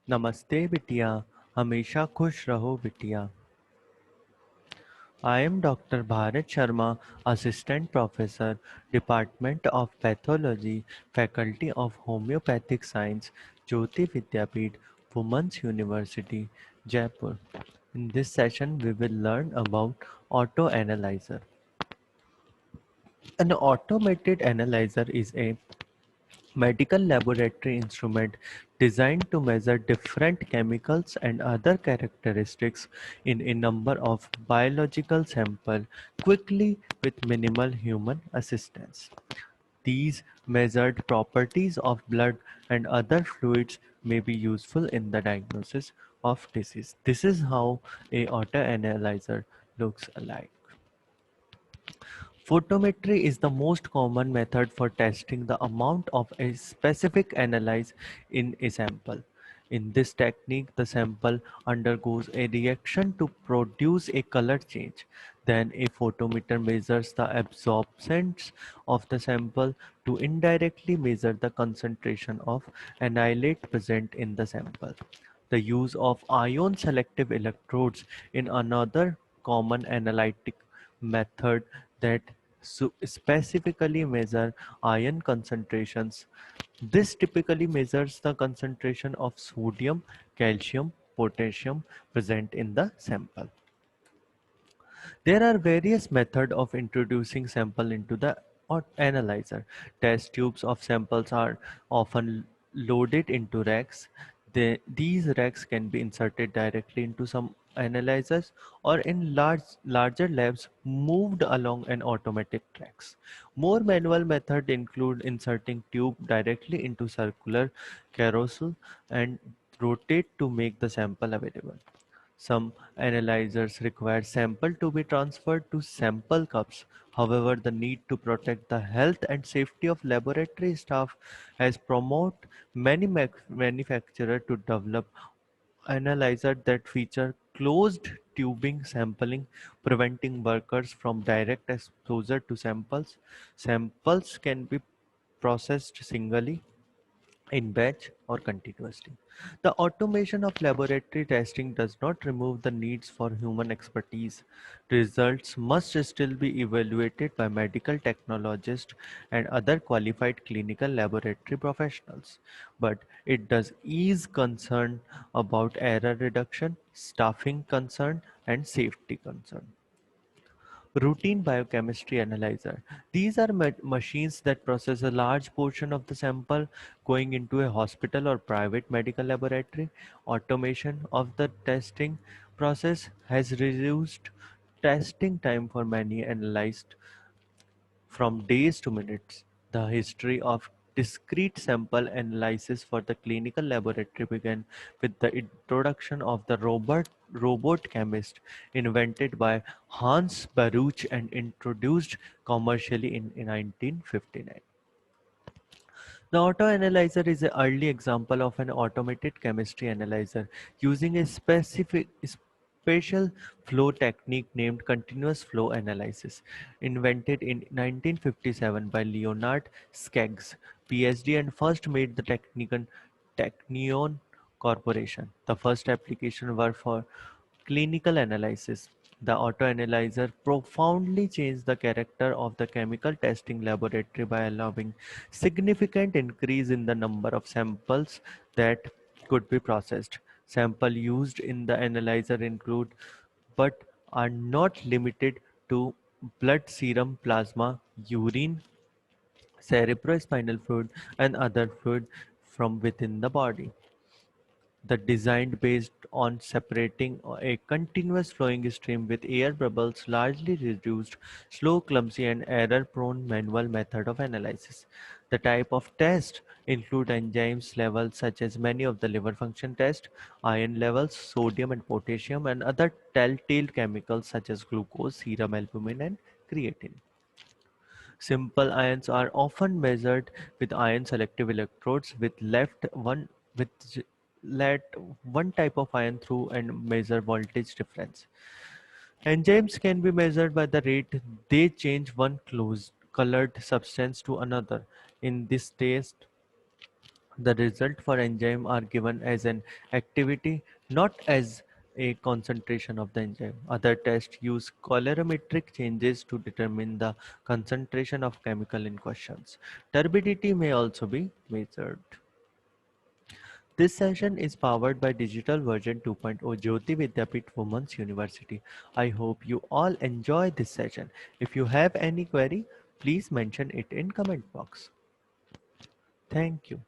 नमस्ते बिटिया, हमेशा खुश रहो बिटिया। I am Dr. Bharat Sharma, Assistant Professor, Department of Pathology, Faculty of Homeopathic Science, Jyoti Vidyapeeth, Women's University, Jaipur. In this session, we will learn about autoanalyzer. An automated analyzer is a medical laboratory instrument designed to measure different chemicals and other characteristics in a number of biological samples quickly with minimal human assistance. These measured properties of blood and other fluids may be useful in the diagnosis of disease. This is how a autoanalyzer looks like. Photometry is the most common method for testing the amount of a specific analyte in a sample. In this technique, the sample undergoes a reaction to produce a color change. Then a photometer measures the absorbance of the sample to indirectly measure the concentration of annihilate present in the sample. The use of ion-selective electrodes in another common analytic method that specifically measure ion concentrations. This typically measures the concentration of sodium, calcium, potassium present in the sample. There are various methods of introducing sample into the analyzer. Test tubes of samples are often loaded into racks. These racks can be inserted directly into some analyzers or in larger labs moved along an automatic tracks. More manual methods include inserting tube directly into circular carousel and rotate to make the sample available. Some analyzers require sample to be transferred to sample cups. However, the need to protect the health and safety of laboratory staff has promoted many manufacturers to develop analyzers that feature closed tubing sampling, preventing workers from direct exposure to samples. Samples can be processed singly in batch or continuously. The automation of laboratory testing does not remove the needs for human expertise. Results must still be evaluated by medical technologists and other qualified clinical laboratory professionals, but it does ease concern about error reduction, staffing concern, and safety concern. Routine biochemistry analyzer. These are machines that process a large portion of the sample going into a hospital or private medical laboratory. Automation of the testing process has reduced testing time for many analyzed from days to minutes. The history of discrete sample analysis for the clinical laboratory began with the introduction of the robot chemist invented by Hans Baruch and introduced commercially in 1959. The autoanalyzer is an early example of an automated chemistry analyzer using a specific spatial flow technique named continuous flow analysis, invented in 1957 by Leonard Skaggs, PhD, and first made the Technion Corporation. The first application were for clinical analysis. The autoanalyzer profoundly changed the character of the chemical testing laboratory by allowing significant increase in the number of samples that could be processed. Samples used in the analyzer include but are not limited to blood serum plasma, urine, cerebrospinal fluid, and other fluid from within the body. The design based on separating a continuous flowing stream with air bubbles largely reduced slow, clumsy, and error-prone manual method of analysis. The type of test include enzymes levels such as many of the liver function test, iron levels, sodium and potassium, and other telltale chemicals such as glucose, serum albumin, and creatine. Simple ions are often measured with ion selective electrodes with let one type of ion through and measure voltage difference. Enzymes can be measured by the rate they change one closed colored substance to another. In this test, The result for enzyme are given as an activity, not as a concentration of the enzyme. Other tests use colorimetric changes to determine the concentration of chemical in questions. Turbidity may also be measured. This session is powered by Digital Version 2.0 Jyoti Vidyapeeth Women's University. I hope you all enjoy this session. If you have any query, please mention it in comment box. Thank you.